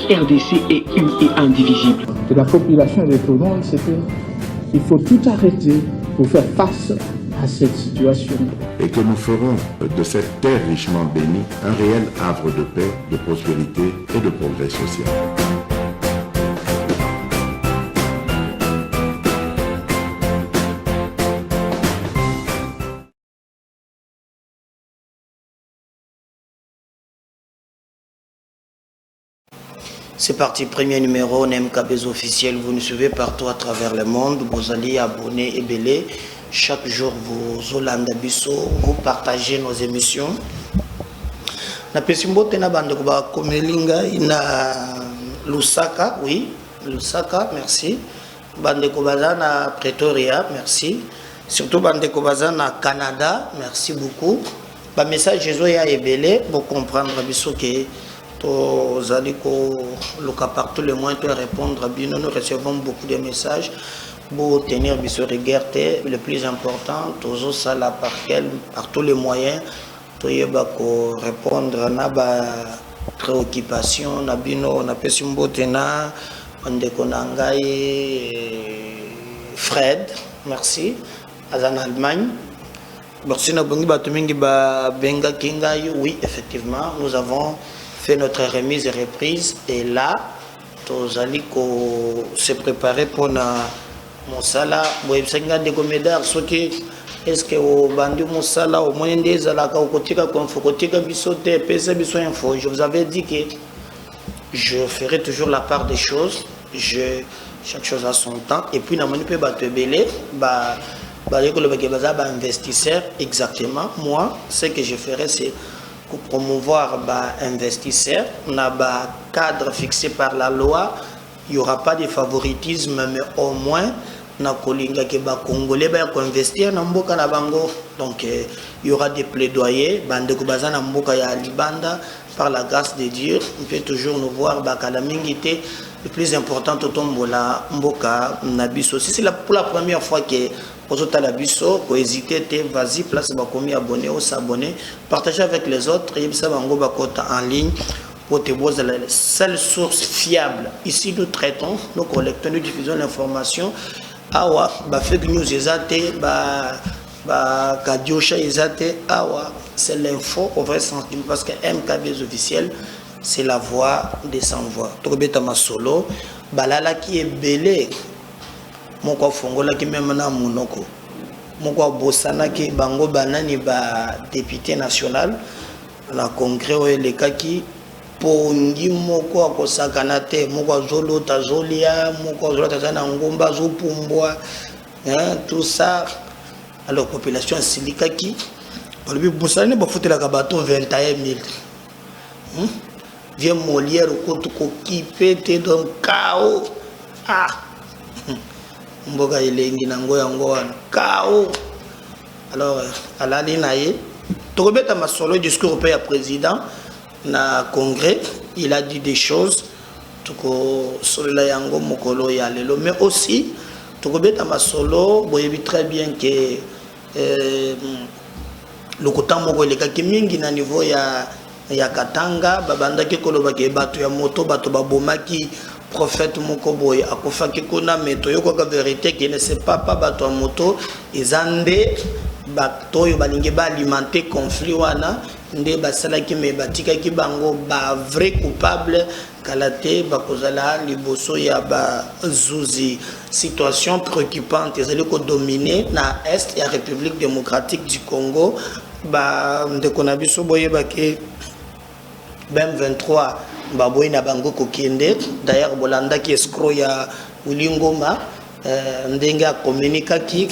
RDC est une et indivisible. De la population et de tout le monde, c'est qu'il faut tout arrêter pour faire face à cette situation. Et que nous ferons de cette terre richement bénie un réel havre de paix, de prospérité et de progrès social. C'est parti, premier numéro, NMKBZ officiel. Vous nous suivez partout à travers le monde. Vous allez abonner et belé. Chaque jour, vous Olanda Bisso, vous partagez nos émissions. Na pesimbo tena bande kuba komelinga ina Lusaka, oui, Lusaka, merci. Bande kubaza na Pretoria, merci. Surtout bande kubaza na Canada, merci beaucoup. Ba message Jésus ya ebelé pour comprendre biso que aux aliko loka partout le moins de répondre à bien. Nous recevons beaucoup de messages pour tenir biso regardé. Le plus important, tous ça là par tous les moyens pour répondre à na préoccupation na bino na pesimbo tena ande konangai Fred, merci en Allemagne. Oui, effectivement, nous avons fait notre remise et reprise et là, nous allons se préparer pour mon sala. Est-ce que au bandi mon sala au moyen des alaka au côté bisote pesa biso info. Je vous avais dit que je ferai toujours la part des choses. Chaque chose a son temps et puis na moni pe ba te belé ba investisseur exactement. Moi, ce que je ferai c'est pour promouvoir les investisseurs, on a un cadre fixé par la loi, il n'y aura pas de favoritisme, mais au moins, on a que Congolais qui investir dans Mboka na bango. Donc, il y aura des plaidoyers, par la grâce de Dieu, on peut toujours nous voir le plus important, Mboka Nabiso. Si c'est pour la première fois que pour hésiter, vas-y, place bakomi abonné ou s'abonner, partagez avec les autres et ça bango bakota en ligne pour te voir la seule source fiable. Ici nous traitons, nous collectons, nous diffusons l'information. Awa, ba fake news ezate, ba kadiosha ezate, awa, c'est l'info au vrai sens parce que MKBZ officiel, c'est la voix des sans-voix. Tokobeta masolo, balala qui est belé. Moko fongola ki même na monoko moko bosana ki bango banani ba député national na congrès o eleka ki pongi moko akosakana te moko zolota zolia moko zolota za na ngomba zopumbwa tout ça. Alors population silika ki balobi bosana ba futela ka bato 21000 vient Molière ko to ki pete dans chaos Mboga ilengi na ngoya ngoa kao. Alors alali naye tokobeta masolo discours au président na congrès, il a dit des choses toko solola yango mokolo ya lelo, mais aussi tokobeta masolo boyebi très bien que le kotan moko eleka ki mingi na niveau ya Katanga babanda ke koloba ke bato ya moto bato babomaki prophète Mokoboy a kofaki kona meto yoko ka vérité qui ne sait pas bato moto ezande bato yo balinge ba alimenter conflit wana nde basala ki me batika ki bango ba vrai coupable kalate bakozala liboso ya ba zuzi. Situation préoccupante ezali ko dominer na est ya République démocratique du Congo ba ndeko biso boye ke BM 23 Baboy na bango kokende. D'ailleurs bolanda ki escroc ya Wilingoma ndenga communica ki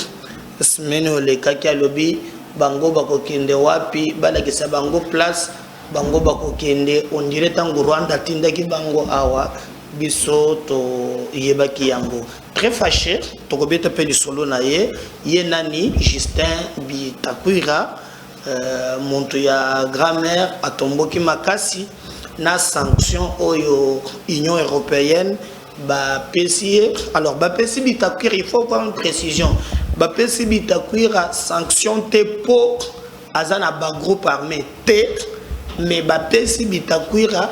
semaine le kaki alobi bango bakokende wapi balakisa bango place bango bakokende on dirait tango Rwanda tindaki bango awa biso to yebaki yango très fâché tokobeta pe lisolo na ye nani Justin Bitakwira monto ya grand-mère atomboki makasi na sanction oyo Union européenne ba pesi. Alors ba pesi Bitakwira, il faut avoir une précision. Ba pesi Bitakwira sanction te po azana ba groupe armé te, mais ba pesi Bitakwira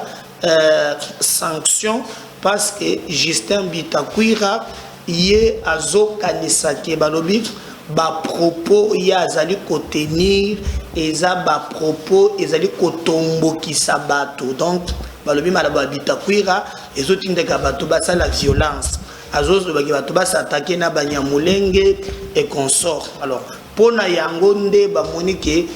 sanction parce que Justin Bitakwira yé azo kanisake balobi ba propos ya azali kotenir eza ba propos ezali kotombo kisabato donc balobi malaba Bitakwira ezotindeka bato basa la violence azozo baki bato basa attaquer na banyamulenge et consort. Alors pona yango nde ba monike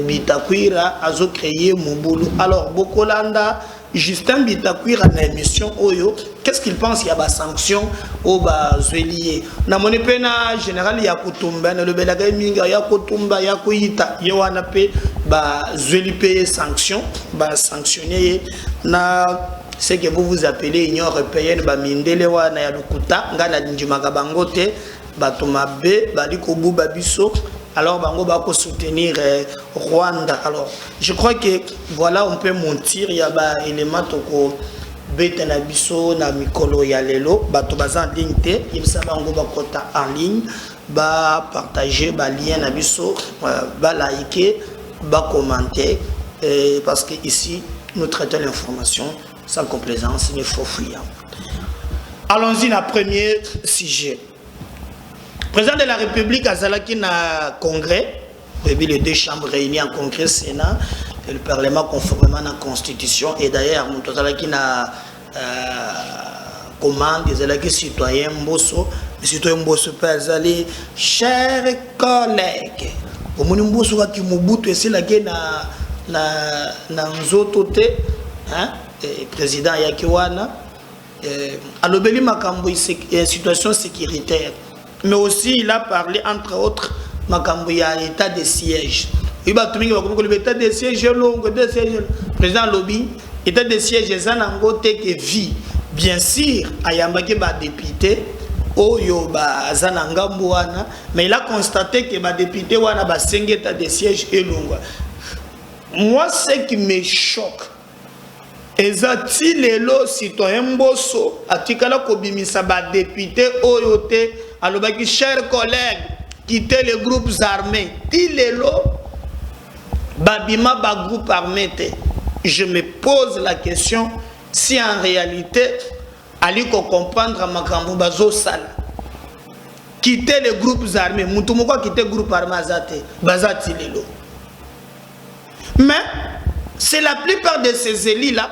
Bitakwira azo créer mobulu. Alors Bokolanda Justin Bitakwira na émission Oyo, qu'est-ce qu'il pense il y a des sanctions au Zwelier na moni pena général ya kutumba na le belaga minga ya kutumba ya kuita yewana pe ba Zweli payer sanction ba sanctionner na ce que vous appelez Union européenne ba mindele wana ya lukuta ngala ndimaka bangote batomabe bali kobu babiso. Alors bango bako soutenir Rwanda. Alors je crois que voilà on peut mentir il y a ba élément toko beta na biso na mikolo ya lelo bato baza en ligne te yebisa bango bakota en ligne ba partager ba lien na biso ba liker ba commenter parce que ici nous traitons l'information sans complaisance ni faux fuyant. Allons-y na premier sujet. Président de la République Azalaki na congrès, les deux chambres réunies en congrès Sénat et le Parlement conformément à la Constitution. Et d'ailleurs, nous Azalaki na commande des citoyens Mbosso, les citoyens Mbosso peut Azali, chers collègues, au moment où Mbosso qui Mobutu et c'est là que na nzotote, hein, président Yakiwana, à l'obéli makambo situation sécuritaire. Mais aussi, il a parlé, entre autres, Makambuya, état de siège. Il va tout le monde l'état de siège long, président Lobby, état de siège, ils ont que vie. Bien sûr, Ayambake va député, Oyo ba Zanangambouana, mais il a constaté que les députés wana ba 5 états de siège et long. Moi, ce qui me choque, ezati lelo citoyen Mbosso, atikala kobimisa ba député Oyote. Alors, chers collègues, quittez les groupes armés. Tilelo, Babima, ba groupe armé. Je me pose la question si en réalité, Aliko comprendre Makambo Bazo Sal. Quittez les groupes armés. Moutoumouka quitter le groupe armé Azate. Bazati Lelo. Mais, c'est la plupart de ces élus-là,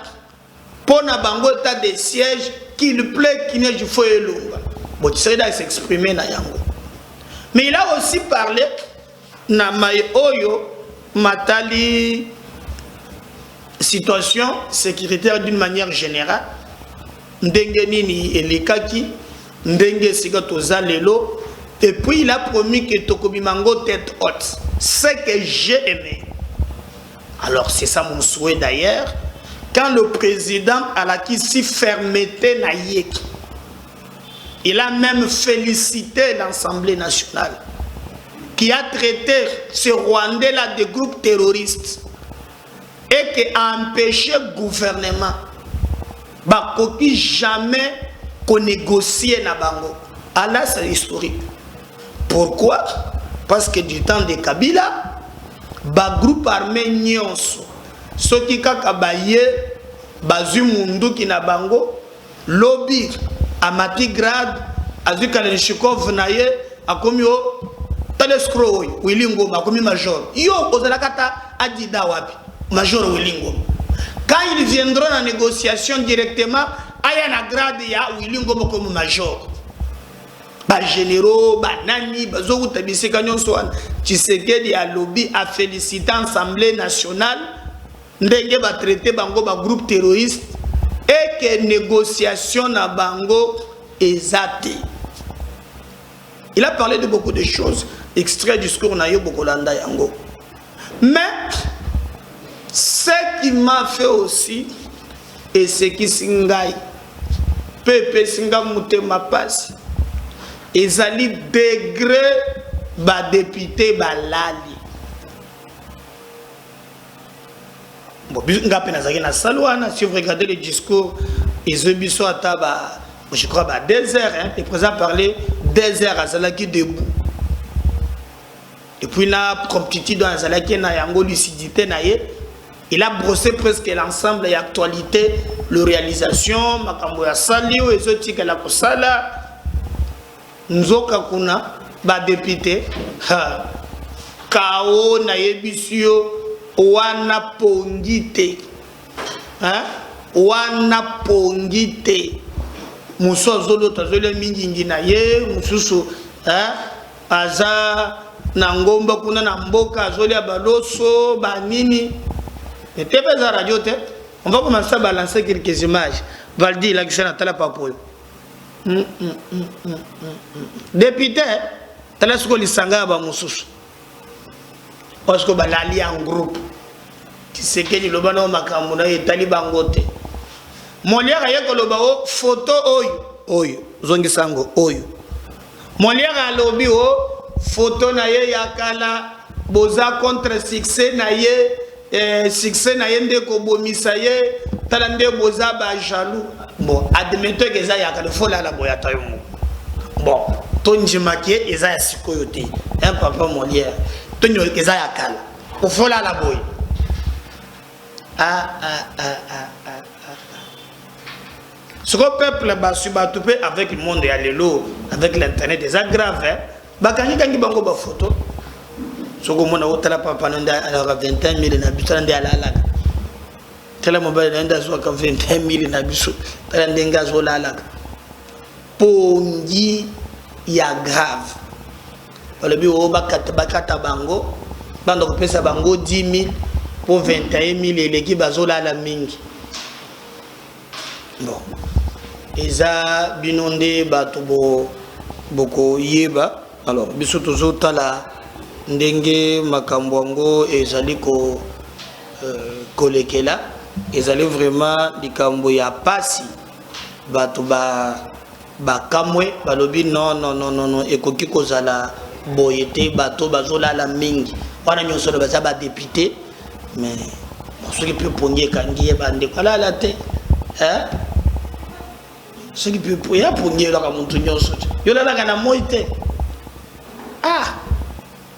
pour Nabango état de siège, qu'il plaît qu'il ne faut pas. Bon, tu serais s'exprimer na yango. Mais il a aussi parlé na mai oyo matali situation sécuritaire d'une manière générale. Ndenge nini elekaki, ndenge sika toza lelo. Et puis il a promis que tokobimango tête haute. Ce que j'ai aimé. Alors c'est ça mon souhait d'ailleurs. Quand le président a la qui si fermeté na yeki. Il a même félicité l'Assemblée nationale qui a traité ce Rwandais-là de groupes terroristes et qui a empêché le gouvernement de jamais qu'on négocie na bango. Allah, c'est historique. Pourquoi? Parce que du temps de Kabila, le groupe armé nyonso, ceux qui kakabaye, bazu mundu ki na bango, lobby. Amati grade azuka Lenshikov naye akomio telescrow wilingo makomi major yo ozala kata adida wapi major wilingo quand ils viendront en négociation directement aya na grade ya wilingo makomi major ba généraux ba nani bazo utabisika nyonso wana Tshisekedi a lobby a félicité l'Assemblée nationale ndenge ba traiter bango ba groupe terroriste et que négociation na bango ezate. Il a parlé de beaucoup de choses. Extrait du discours na yo Bokolanda yango. Mais ce qui m'a fait aussi et ce qui singai pepe singa mutema passe ezali degré ba député balali. Si vous regardez le discours, je crois que 2 heures, hein, le président parlait 2 heures à Zalaki debout. Et puis la promptitude dans Zalaki na yango lucidité na ye, Il a brossé presque l'ensemble de l'actualité, la réalisation, makambo ya salio et autres qui la kosala. Nzoka kuna ba député kao na yebisio wana pongite. Hein? Wana pongite. Muso zolo tazole mingi na ye, mususu hein? Aza na ngomba kuna na mboka azoli ya baloso banini. Et TV za radio te. On va commencer à balancer quelques images. Valdi la kisana tala papoyo. Député tala suko lisanga ba mususu. Parce que balali en groupe. Tu sais que ni lobana makambo na etali bangote. Molière ya koloba o photo oyo zongi sango oyo. Molière alobi o photo na ye yakala boza contre succès na ye succès na ye ndeko bomisa ye tala nde boza ba jaloux. Bon, admettons que ça yakala fola la boyata yo. Bon, tonji makie eza ya sikoyo te. Un papa Molière. Tonyo que ça yakala. O fola la boy. Ce que le peuple va se battre avec le monde et avec l'internet, c'est grave. Quand il y a des photos, ce que mon autre papa a 21 000 habitants à la lague. Tel mobile n'a 21 000 habitants à la lague. Pongi ya grave. Le bureau bakata bango, bando pesa bango 10 000 pour 21 000 et l'équipe bazola la mingi. Bon. Eza binonde batubo boko yeba. Alors biso tozo tala ndenge makambwango ezali ko kolekela ezali vraiment likambo ya pasi batu ba kamwe balobi non ekoki kozala boyete bato bazola la mingi wana nyonso ba za ba député mais ceux qui peut pogner kangi bande kala la te hein ceux qui peut ya pogner la kamuntu nyonso yo la kana moite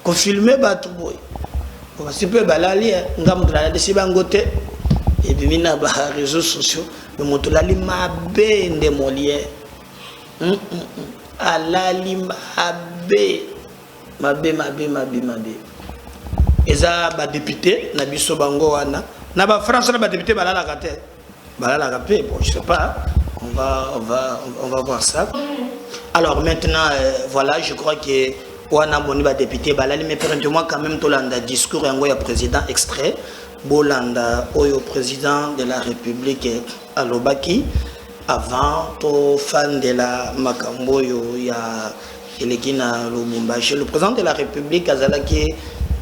ko filmer bato boy ko sipe balali ngamu la de sibangote et puis na ba réseaux sociaux mais moto la limabe nde Molière alali mabe eza ba député na biso bango wana na ba France na ba député balala kate bon je sais pas on va voir ça. Alors maintenant voilà, je crois que wana boni ba député balali mais permettez-moi quand même tolanda discours yango ya président extrait bolanda oyo président de la République alobaki avant to fan de la makambo yo ya Elekina Lubumbashi. Le président de la République azalaki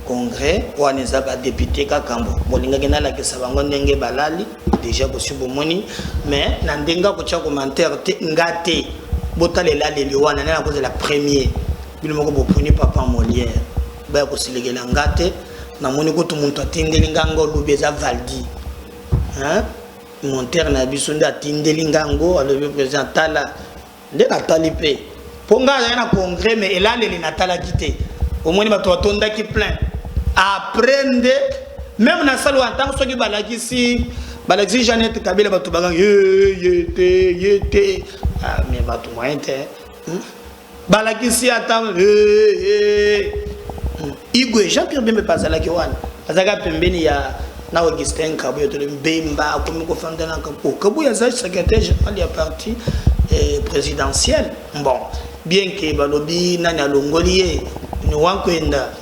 congrès waneza ba député kakambo bolinga kena la kesa bango ndenge balali déjà possible moni mais na ndenga ko tia commentaire te ngate botalela le wana na cause la première biloko bopuni papa Molière ba ko silegela ngate na moni ko tout muntu atindeli ngango lubeza Valdi hein monter na biso nda atindeli ngango alobi président tala nde natali pe ponga na congrès mais elale natala kité au moins bato batonda ki plein apprendre même na salle en tant que ceux qui balakisi Jeannette Kabila bato bagang yete mais bato moyen te balakisi attend Igwe Jean-Pierre Bembe pasala ki wana azaka pembeni ya na Augustin Kabuya to Bemba comme ko fanda na Kabuya za secrétaire général ya parti présidentiel. Bon bien que balobi nani alongoliye ni wakwenda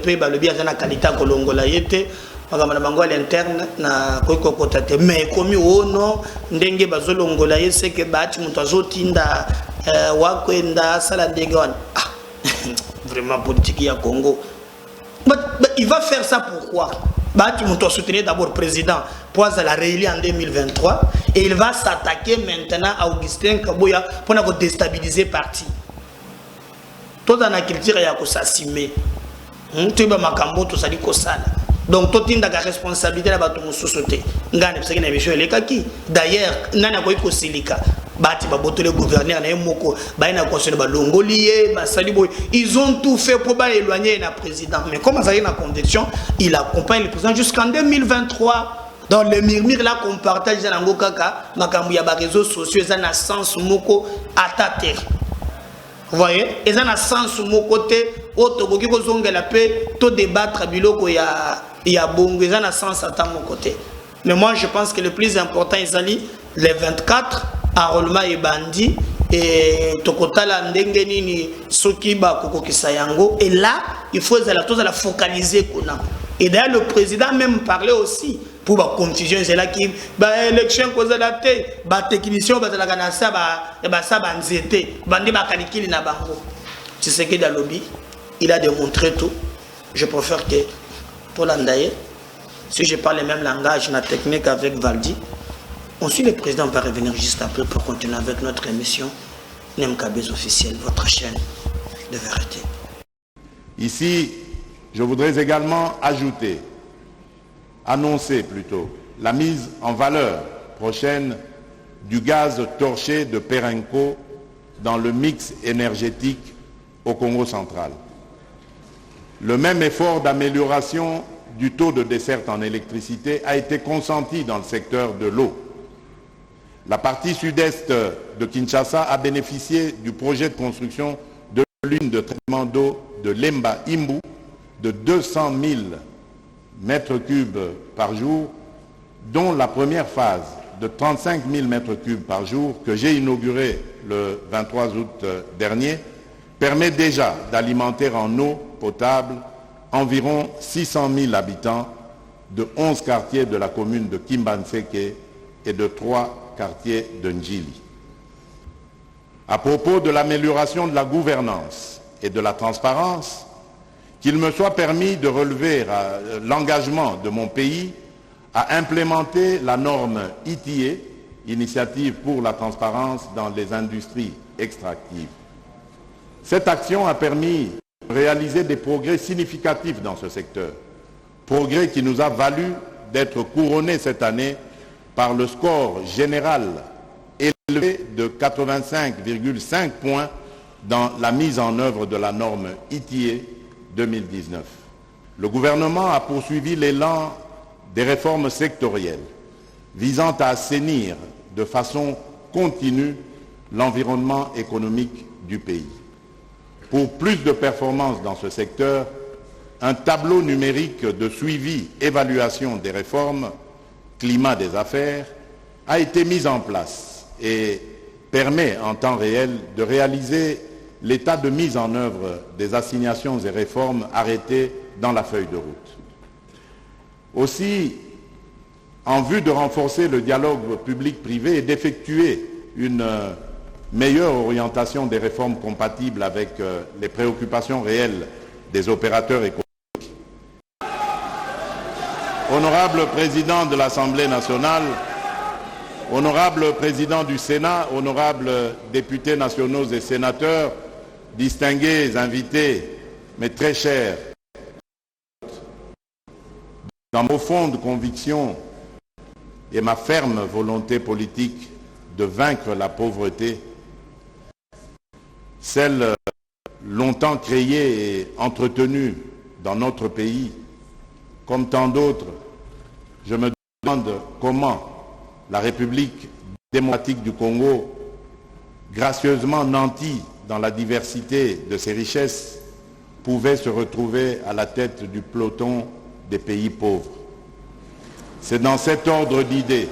pe balobi azana kalita kolongola yete makamana bango à l'interne na koiko kotate mais komi wono ndenge bazolongola yese ke bati mutu azotinda wakwenda sala ndegon vraiment politique ya Congo. Mais il va faire ça pourquoi? Bati mutu a soutenir d'abord président pour la réélire en 2023 et il va s'attaquer maintenant à Augustin Kabuya pour déstabiliser le parti. Tout dans la culture ya ko s'assumer. Tu ba makambo to sali ko sala. Donc tout tinda ka responsabilité la bato mususu te. Ngane pseki na bisho elekaki. D'ailleurs nana ko silika. bati baboto le gouverneur na moko ba na conseil ba longolier ba salibo, ils ont tout fait pour ba éloigner le président, mais comme ça y a une conviction, il accompagne le président jusqu'en 2023. Dans les murmures là qu'on partage dans le kaka makambu ya ba réseaux sociaux, ça na sens moko attater. Vous voyez, et ça na sens moko te auto boki ko zonga la paix to débattre biloko ya bongo, ça na sens à mon côté. Mais moi je pense que le plus important est les 24 enrôlement et bandit et tokotala ndenge nini soki ba kokokisa yango, et là il faut la focaliser kona. Et d'ailleurs le président même parlait aussi pour la confusion, c'est là qui élection cause adapté, technicien la ganasa ça banzete bandi ba kalikili na bango. Tu sais que dans le lobby il a démontré tout. Je préfère que pour l'andaye, si je parle le même langage, la technique avec Valdi, ensuite le président va revenir juste après pour continuer avec notre émission NMKB's officiel, votre chaîne de vérité. Ici, je voudrais également annoncer plutôt, la mise en valeur prochaine du gaz torché de Perenco dans le mix énergétique au Congo central. Le même effort d'amélioration du taux de desserte en électricité a été consenti dans le secteur de l'eau. La partie sud-est de Kinshasa a bénéficié du projet de construction de l'usine de traitement d'eau de Lemba Imbu de 200 000 mètres cubes par jour, dont la première phase de 35 000 mètres cubes par jour que j'ai inaugurée le 23 août dernier permet déjà d'alimenter en eau potable environ 600 000 habitants de 11 quartiers de la commune de Kimbanseke et de 3 quartiers de Njili. À propos de l'amélioration de la gouvernance et de la transparence, qu'il me soit permis de relever l'engagement de mon pays à implémenter la norme ITA, Initiative pour la transparence dans les industries extractives. Cette action a permis de réaliser des progrès significatifs dans ce secteur, progrès qui nous a valu d'être couronnés cette année par le score général élevé de 85,5 points dans la mise en œuvre de la norme ITA 2019. Le gouvernement a poursuivi l'élan des réformes sectorielles visant à assainir de façon continue l'environnement économique du pays. Pour plus de performances dans ce secteur, un tableau numérique de suivi-évaluation des réformes, climat des affaires, a été mis en place et permet en temps réel de réaliser l'état de mise en œuvre des assignations et réformes arrêtées dans la feuille de route. Aussi, en vue de renforcer le dialogue public-privé et d'effectuer une meilleure orientation des réformes compatibles avec les préoccupations réelles des opérateurs économiques. Honorable Président de l'Assemblée nationale, Honorable Président du Sénat, honorables députés nationaux et sénateurs, distingués invités, mais très chers, dans ma profonde conviction et ma ferme volonté politique de vaincre la pauvreté, celle longtemps créée et entretenue dans notre pays, comme tant d'autres, je me demande comment la République démocratique du Congo, gracieusement nantie dans la diversité de ses richesses, pouvait se retrouver à la tête du peloton des pays pauvres. C'est dans cet ordre d'idées,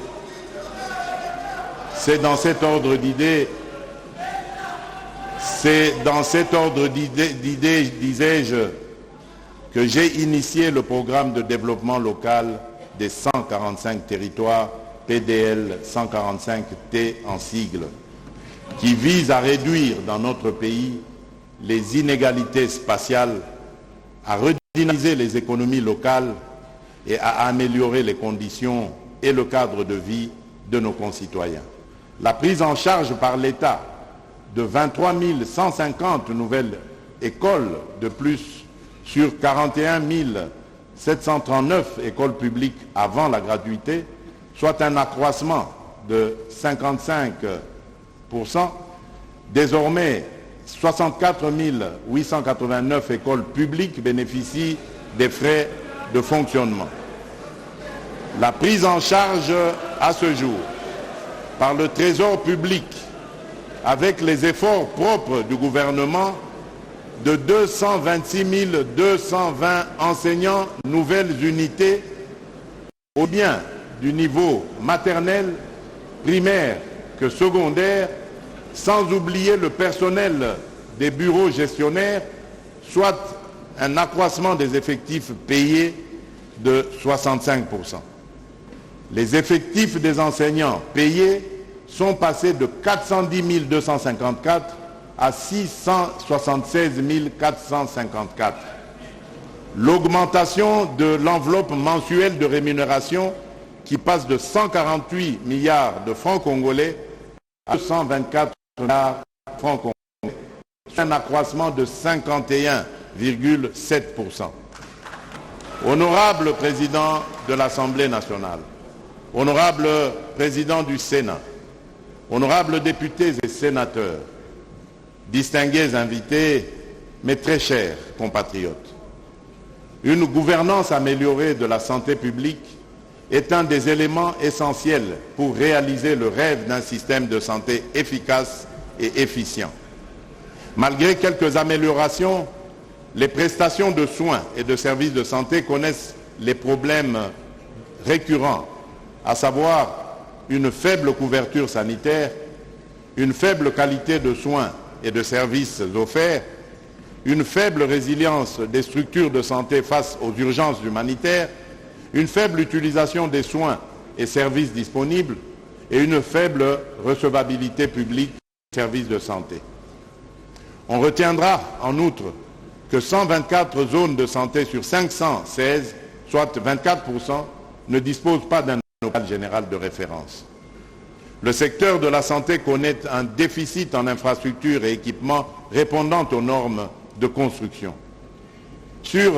disais-je, que j'ai initié le programme de développement local des 145 territoires PDL 145T en sigle, qui vise à réduire dans notre pays les inégalités spatiales, à redynamiser les économies locales et à améliorer les conditions et le cadre de vie de nos concitoyens. La prise en charge par l'État de 23 150 nouvelles écoles de plus sur 41 739 écoles publiques avant la gratuité, soit un accroissement de 55 Désormais, 64 889 écoles publiques bénéficient des frais de fonctionnement. La prise en charge à ce jour par le Trésor public, avec les efforts propres du gouvernement, de 226 220 enseignants, nouvelles unités, au bien du niveau maternel, primaire que secondaire, sans oublier le personnel des bureaux gestionnaires, soit un accroissement des effectifs payés de 65%. Les effectifs des enseignants payés sont passés de 410 254 à 676 454. L'augmentation de l'enveloppe mensuelle de rémunération qui passe de 148 milliards de francs congolais à 224 milliards de francs congolais, un accroissement de 51,7%. Honorable président de l'Assemblée nationale, honorable président du Sénat, honorables députés et sénateurs, distingués invités, mes très chers compatriotes, une gouvernance améliorée de la santé publique est un des éléments essentiels pour réaliser le rêve d'un système de santé efficace et efficient. Malgré quelques améliorations, les prestations de soins et de services de santé connaissent les problèmes récurrents, à savoir une faible couverture sanitaire, une faible qualité de soins et de services offerts, une faible résilience des structures de santé face aux urgences humanitaires, une faible utilisation des soins et services disponibles et une faible recevabilité publique des services de santé. On retiendra en outre que 124 zones de santé sur 516, soit 24%, ne disposent pas d'un hôpital général de référence. Le secteur de la santé connaît un déficit en infrastructures et équipements répondant aux normes de construction. Sur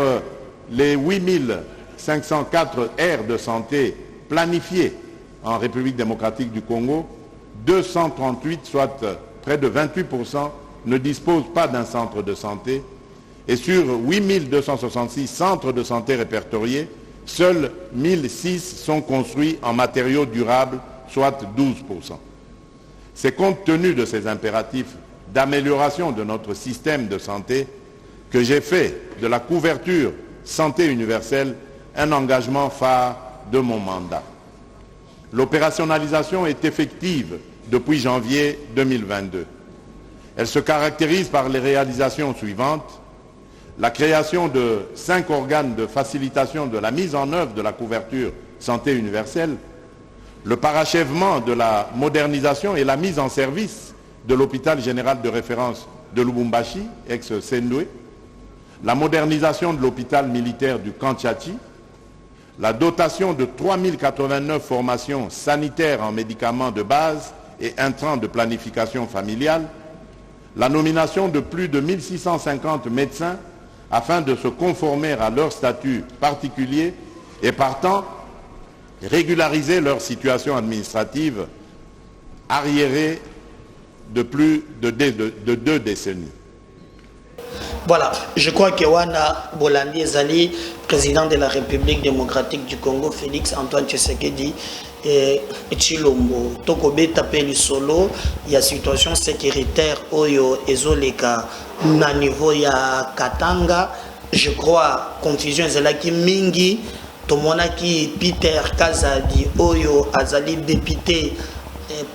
les 8504 aires de santé planifiées en République démocratique du Congo, 238, soit près de 28%, ne disposent pas d'un centre de santé et sur 8266 centres de santé répertoriés, seuls 1006 sont construits en matériaux durables, soit 12%. C'est compte tenu de ces impératifs d'amélioration de notre système de santé que j'ai fait de la couverture santé universelle un engagement phare de mon mandat. L'opérationnalisation est effective depuis janvier 2022. Elle se caractérise par les réalisations suivantes: la création de 5 organes de facilitation de la mise en œuvre de la couverture santé universelle, le parachèvement de la modernisation et la mise en service de l'hôpital général de référence de Lubumbashi, ex-Sendwe, la modernisation de l'hôpital militaire du Kantiachi, la dotation de 3089 formations sanitaires en médicaments de base et intrants de planification familiale, la nomination de plus de 1650 médecins afin de se conformer à leur statut particulier et partant régulariser leur situation administrative arriérée de plus de 2 décennies. Voilà, je crois que Wana Bolandi Ezali, président de la République démocratique du Congo, Félix Antoine Tshisekedi, et Chilombo, Tokobe tapé solo, il y a situation sécuritaire Oyo Ezoleka na niveau ya Katanga, je crois confusion Ezalaki Mingi, Tomonaki Peter Kazadi Oyo Azali député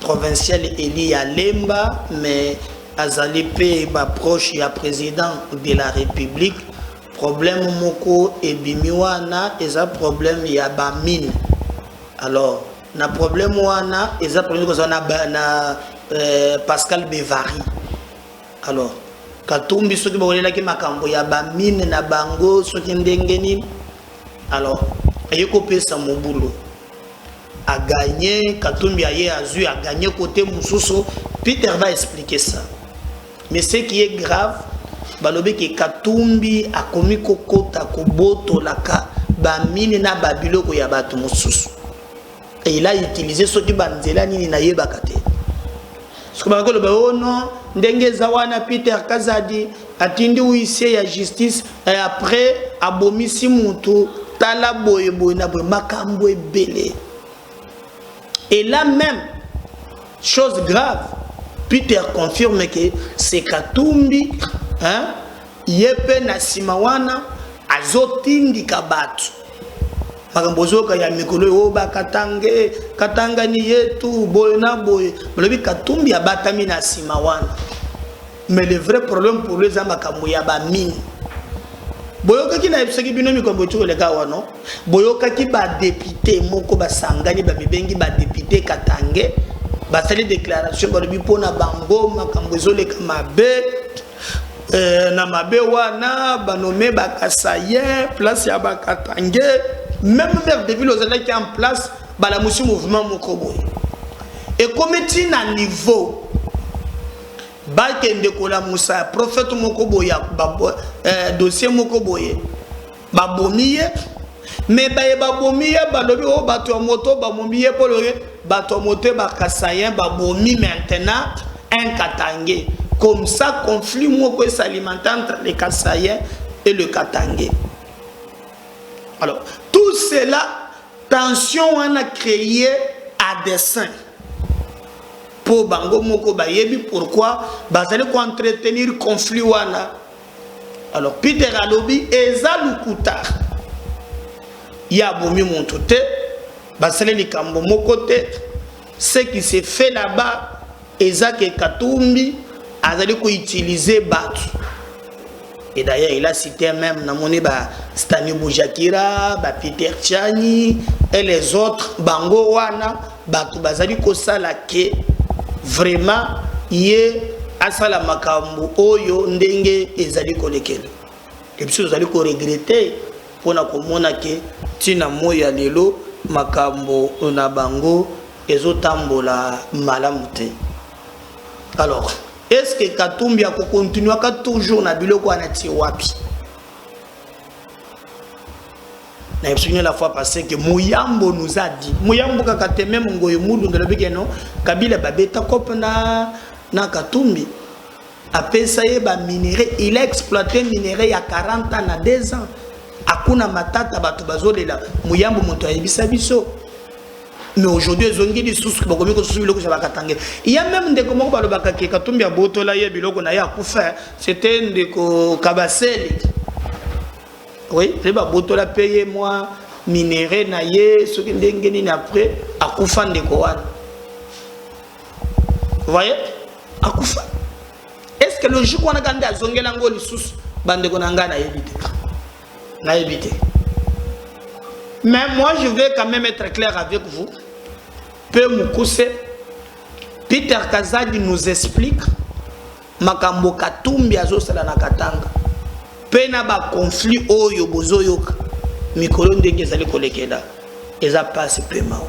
provincial Eli Alemba, mais Azali Pe proche ya président de la République. Problème moko et bimiwana eza problème ya bamine. Alors na problème wana eza problème ko na Pascal Bevari. Alors Katumbi soki bolela ki makambo ya bamine na bango soki ndengeni. Alors ayeko pesa mobulo a gagné, Katumbi a gagné côté Moussousso. Peter va expliquer ça. Mais ce qui est grave, balobi que Katumbi a commis kokota koboto laka bamine na babilo ko ya batu Moussousso. Et il a utilisé ce qui banzela nini na yeba kate. Ce que non, ndenge zawana Peter Kazadi atindi huissier ya justice et après abomisi mutu tala boye boye na boye makambo ebele. Et là même, chose grave, Peter confirme que c'est Katumbi, hein, yepe na simawana azotindi kabatu. Makambozoka ya mikolo oba katange katanga ni yetu boye na boye malobi Katumbi abatami na simawana. Mais le vrai problème pour les amakambo ya ba mine. Boyoka ki na ebisaki bino mikombo tu le kawa no. Boyoka ki ba député moko ba sangani ba bibengi ba député katange ba sali déclaration ba lobi pona bango makambo zole kama na mabe wana ba nommé ba kasaye place ya ba katange. Même vers des villes aux qui en place, la mouvement Mokoboy. Et comme est à niveau, Bakende Moussa, prophète Mokoboy, dossier Mokoboy, Babomiye, mais Babomiye, Balobi, Bato Moto, Babomiye, Poloré, Bato Moto, Bakasayen, Babomi maintenant, un Katangé. Comme ça, conflit Moko s'alimente entre les Kasayen et le Katangé. Alors, tout cela, tension on a créé à dessein. Pour Bango Moko Bayebi, pourquoi? Bazali ko entretenir conflit wana. Alors, Peter Alobi, Eza Lukuta. Yabomi Montote, Basali Likambo Mokote. Ce qui s'est fait là-bas, Eza ke Katumbi, Azali ko utiliser Batu. Et d'ailleurs, il a cité même Stani Boujakira, Peter Tchani et les autres, Bango Wana, Batu Bazali Kosala ke vraiment yé asala makambo oyo ndenge ezali kolekele. Et puis vous allez regretter pour na komona ke tina moya lelo makambo na bango ezotambola malamu te. Alors, est-ce que Katumbi a continué à toujours na biloko anati wapi? Na expliqué la fois passée que Mouyambo nous a dit, Mouyambo kakate même ngoyo mudu ndelobike no, Kabila babeta kop na Katumbi. Après ça ba minerai, il a exploité minerai il y a 40 ans na 2 ans. Akuna matata bato bazolela, Mouyambo moto ayebisa biso. Mais aujourd'hui, ils ont dit des sous il y a même des comment qui Katumbi a botola ya biloko na ya kufa, c'était des Kabaseli. Oui, les botola payer moi minéré na ye ce qui ndengeni après à kufa ndeko. Vous voyez? À kufa. Est-ce que logique on a gardé à zongela ngoli sous bande konanga na éviter. Na éviter. Mais moi, je vais quand même être clair avec vous. Peter Kazadi nous explique makambo Katumbi azosala na Katanga. Pena ba conflit oyo bozoyoka. Mikolo ndenge ezali kolekela. Eza passe pemao.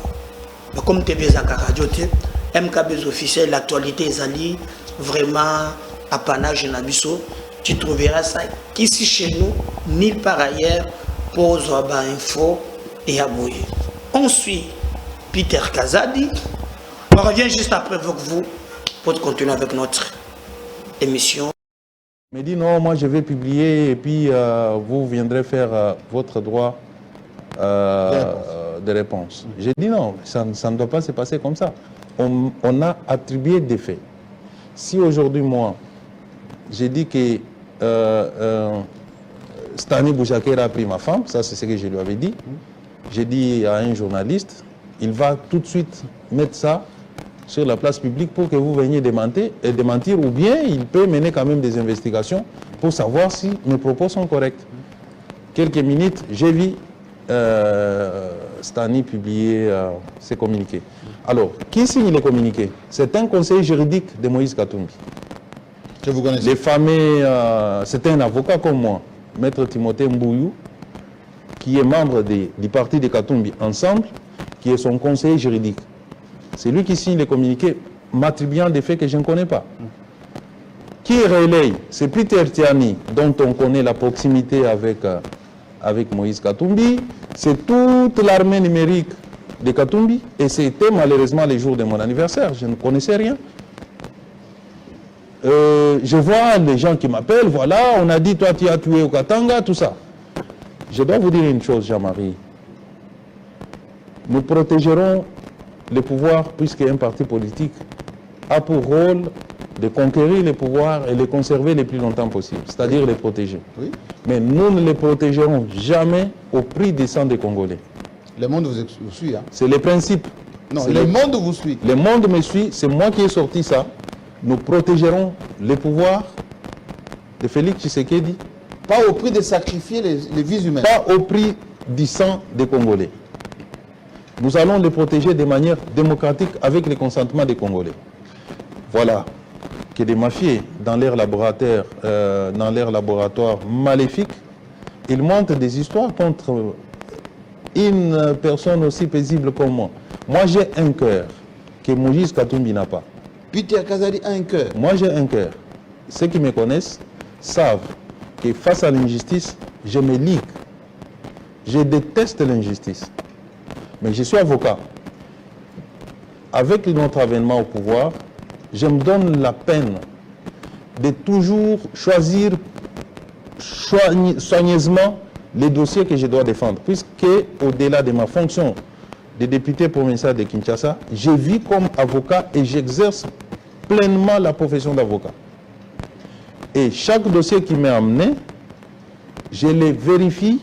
Comme TV Zaka Radio te, MKB officiel l'actualité ezali vraiment apanage na biso. Tu trouveras ça ici chez nous, nulle part ailleurs pour Zoba Info et Abouye. On suit Peter Kazadi. On revient juste après avec vous pour continuer avec notre émission. Il me dit non, moi je vais publier et puis vous viendrez faire votre droit de réponse. J'ai dit non, ça ne doit pas se passer comme ça. On a attribué des faits. Si aujourd'hui moi, j'ai dit que Stani Boujakera a pris ma femme, ça c'est ce que je lui avais dit. J'ai dit à un journaliste, il va tout de suite mettre ça sur la place publique pour que vous veniez démentir ou bien il peut mener quand même des investigations pour savoir si mes propos sont corrects. Quelques minutes, j'ai vu Stani publier ses communiqués. Alors, qui signe les communiqués? C'est un conseiller juridique de Moïse Katumbi. Que vous connaissez? Les fameux, c'est un avocat comme moi, Maître Timothée Mbouyou, qui est membre du parti de Katumbi Ensemble, qui est son conseiller juridique. C'est lui qui signe les communiqués, m'attribuant des faits que je ne connais pas. Qui relaye? C'est Peter Tiani, dont on connaît la proximité avec Moïse Katumbi. C'est toute l'armée numérique de Katumbi. Et c'était malheureusement les jours de mon anniversaire. Je ne connaissais rien. je vois les gens qui m'appellent, voilà, on a dit, toi tu as tué au Katanga, tout ça. Je dois vous dire une chose, Jean-Marie. Nous protégerons les pouvoirs puisqu'un parti politique a pour rôle de conquérir les pouvoirs et les conserver le plus longtemps possible, c'est-à-dire les protéger. Oui. Mais nous ne les protégerons jamais au prix du sang des Congolais. Le monde vous suit. Hein? C'est le principe. Non, C'est le monde vous suit. Le monde me suit, c'est moi qui ai sorti ça. Nous protégerons les pouvoirs de Félix Tshisekedi. Pas au prix de sacrifier les vies humaines. Pas au prix du sang des Congolais. Nous allons les protéger de manière démocratique avec le consentement des Congolais. Voilà que des mafieux dans leur laboratoire maléfique, ils montent des histoires contre une personne aussi paisible comme moi. Moi j'ai un cœur que Moïse Katumbi n'a pas. Peter Kazadi a un cœur. Moi j'ai un cœur. Ceux qui me connaissent savent que face à l'injustice, je me ligue. Je déteste l'injustice. Mais je suis avocat. Avec notre avènement au pouvoir, je me donne la peine de toujours choisir soigneusement les dossiers que je dois défendre. Puisque, au-delà de ma fonction de député provincial de Kinshasa, je vis comme avocat et j'exerce pleinement la profession d'avocat. Et chaque dossier qui m'est amené, je les vérifie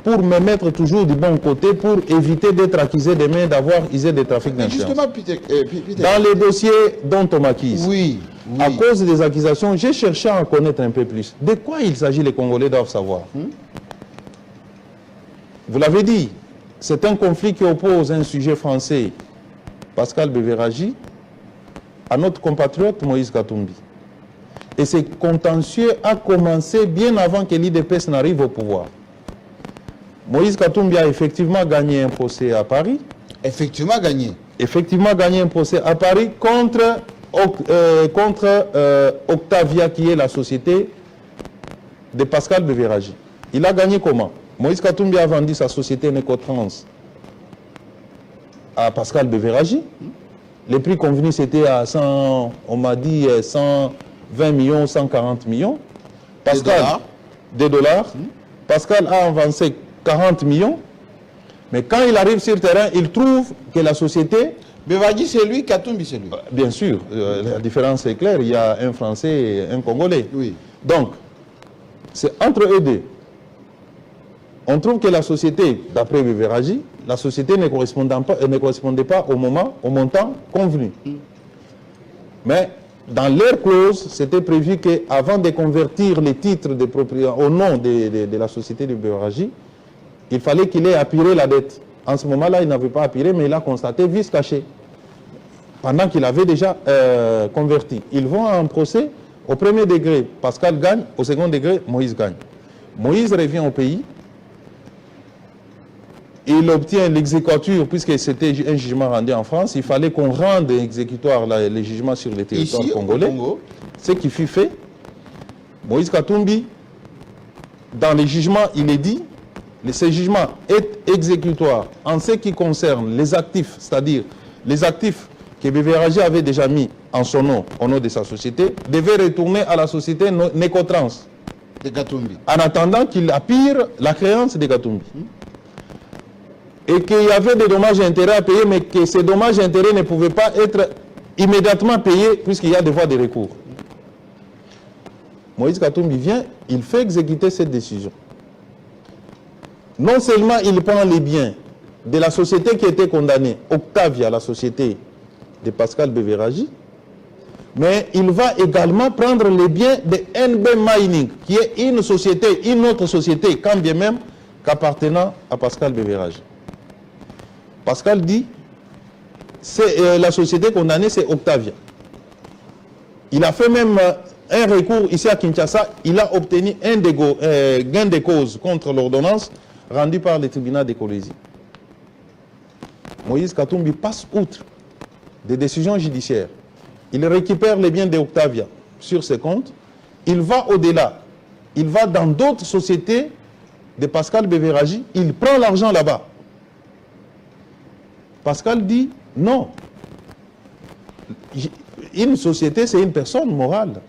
pour me mettre toujours du bon côté pour éviter d'être accusé demain d'avoir usé des trafics d'influence. Justement, Peter, Dans les dossiers dont on m'accuse, oui. à cause des accusations, j'ai cherché à en connaître un peu plus. De quoi il s'agit, les Congolais doivent savoir. Vous l'avez dit, c'est un conflit qui oppose un sujet français, Pascal Beveragi, à notre compatriote Moïse Katumbi. Et ce contentieux a commencé bien avant que l'IDPS n'arrive au pouvoir. Moïse Katumbi a effectivement gagné un procès à Paris. Effectivement gagné. Effectivement gagné un procès à Paris contre Octavia, qui est la société de Pascal Beveragi. Il a gagné comment? Moïse Katumbi a vendu sa société Necotrans à Pascal Beveragi. Les prix convenus, c'était à 100, on m'a dit 120 millions, 140 millions. Pascal, des dollars. Pascal a avancé 40 millions. Mais quand il arrive sur le terrain, il trouve que la société... Beveragi, c'est lui, Katumbi, c'est lui. Bien sûr, la différence est claire. Il y a un Français et un Congolais. Oui. Donc, c'est entre eux deux. On trouve que la société, d'après Beveragi, la société ne correspondait pas au montant convenu. Mais dans leur clause, c'était prévu qu'avant de convertir les titres de propriété au nom de la société de Beveragi, il fallait qu'il ait appuré la dette. En ce moment-là, il n'avait pas appuré, mais il a constaté vice caché. Pendant qu'il avait déjà converti. Ils vont à un procès. Au premier degré, Pascal gagne. Au second degré, Moïse gagne. Moïse revient au pays. Il obtient l'exécutoire, puisque c'était un jugement rendu en France. Il fallait qu'on rende exécutoire les jugements sur le territoire congolais. Ce qui fut fait. Moïse Katumbi, dans les jugements, il est dit, ce jugement est exécutoire en ce qui concerne les actifs, c'est-à-dire les actifs que Beveragi avait déjà mis en son nom, au nom de sa société, devaient retourner à la société Necotrans. De Katumbi. En attendant qu'il appire la créance de Katumbi. Et qu'il y avait des dommages et intérêts à payer, mais que ces dommages et intérêts ne pouvaient pas être immédiatement payés puisqu'il y a des voies de recours. Moïse Katumbi vient, il fait exécuter cette décision. Non seulement il prend les biens de la société qui était condamnée, Octavia, la société de Pascal Beveragi, mais il va également prendre les biens de NB Mining, qui est une autre société, quand bien même qu'appartenant à Pascal Beveragi. Pascal dit, la société condamnée, c'est Octavia. Il a fait même un recours ici à Kinshasa, il a obtenu un gain de cause contre l'ordonnance rendue par le tribunal de Kolwezi. Moïse Katumbi passe outre des décisions judiciaires. Il récupère les biens d'Octavia sur ses comptes. Il va au-delà. Il va dans d'autres sociétés de Pascal Beveragi. Il prend l'argent là-bas. Pascal dit non. Une société, c'est une personne morale.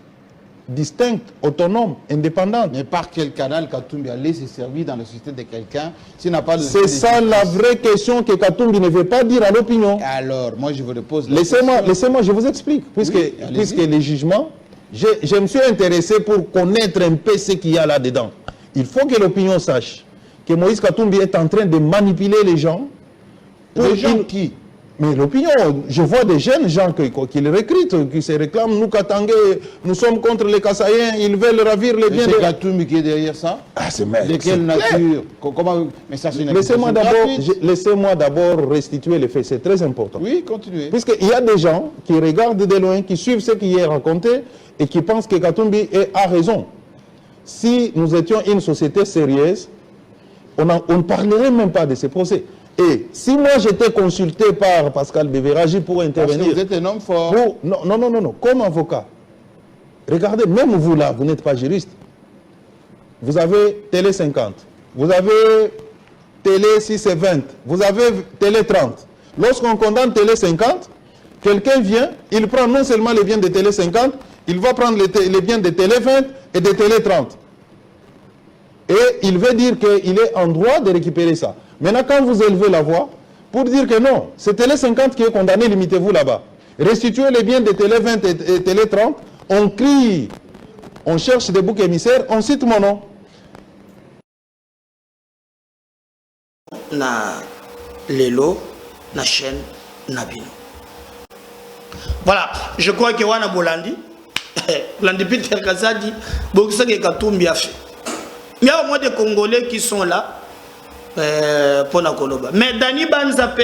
distincte, autonome, indépendante. Mais par quel canal Katumbi allait se servir dans la société de quelqu'un s'il n'a pas de... C'est ça la vraie question que Katumbi ne veut pas dire à l'opinion. Alors, moi je vous repose... Laissez-moi, je vous explique. Puisque les jugements, je me suis intéressé pour connaître un peu ce qu'il y a là-dedans. Il faut que l'opinion sache que Moïse Katumbi est en train de manipuler les gens. Les gens qui? Mais l'opinion, je vois des jeunes gens qui le recrutent, qui se réclament. Nous, Katangé, nous sommes contre les Kassaïens, ils veulent ravir les biens de... C'est Katumbi qui est derrière ça? Ah, c'est de quelle nature? Comment... Mais ça, c'est une Laissez-moi d'abord restituer les faits, c'est très important. Oui, continuez. Puisqu'il y a des gens qui regardent de loin, qui suivent ce qui est raconté et qui pensent que Katumbi a raison. Si nous étions une société sérieuse, on ne parlerait même pas de ces procès. Et si moi j'étais consulté par Pascal Bévéragi pour intervenir... Parce que vous êtes un homme fort. Non, comme avocat. Regardez, même vous là, vous n'êtes pas juriste. Vous avez Télé 50, vous avez Télé 6 et 20, vous avez Télé 30. Lorsqu'on condamne Télé 50, quelqu'un vient, il prend non seulement les biens de Télé 50, il va prendre les biens de Télé 20 et de Télé 30. Et il veut dire qu'il est en droit de récupérer ça. Maintenant, quand vous élevez la voix, pour dire que non, c'est Télé 50 qui est condamné, limitez-vous là-bas. Restituez les biens de Télé 20 et Télé 30, on crie, on cherche des boucs émissaires, on cite mon nom. Na lelo, na chaîne, na bino. Voilà, je crois que Wana Bolandi, Bolandi Peter Kazadi, Boksake Katumbi a fait. Il y a au moins des Congolais qui sont là pour la Koloba. Mais Dani Banzape,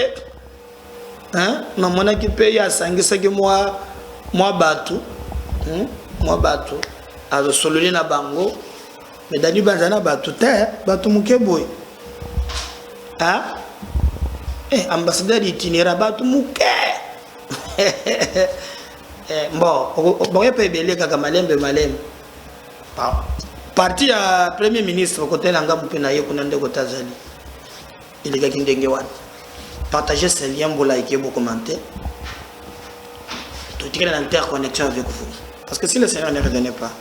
hein, non, mon équipe il y a 5 moi Batou, moi Batou, à le Sololi na Bango, mais Dani Banzana Batou, Batou Mukeboy. Hein? Ambassadeur itinérant Batou Muke. Bon, on peut belé kaka malembe. Parti à Premier ministre, côté Langa Moupenaye, Konande Kotazali. Il est quelqu'un de partagez ces liens pour liker, pour commenter. Tout est en interconnexion avec vous. Parce que si le Seigneur ne revenait pas,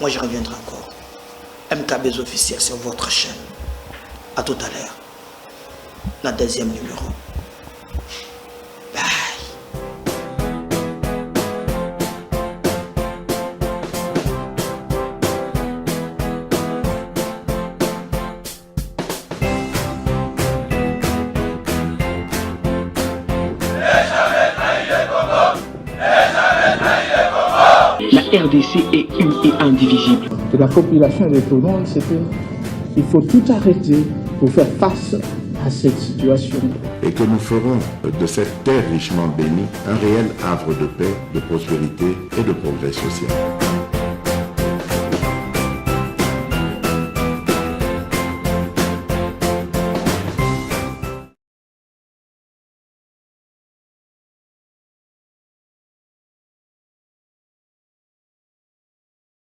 moi je reviendrai encore. MKB's officiel sur votre chaîne. À tout à l'heure. La deuxième numéro. Bye. La RDC est une et indivisible. Que la population et tout le monde, c'est qu'il faut tout arrêter pour faire face à cette situation. Et que nous ferons de cette terre richement bénie un réel havre de paix, de prospérité et de progrès social.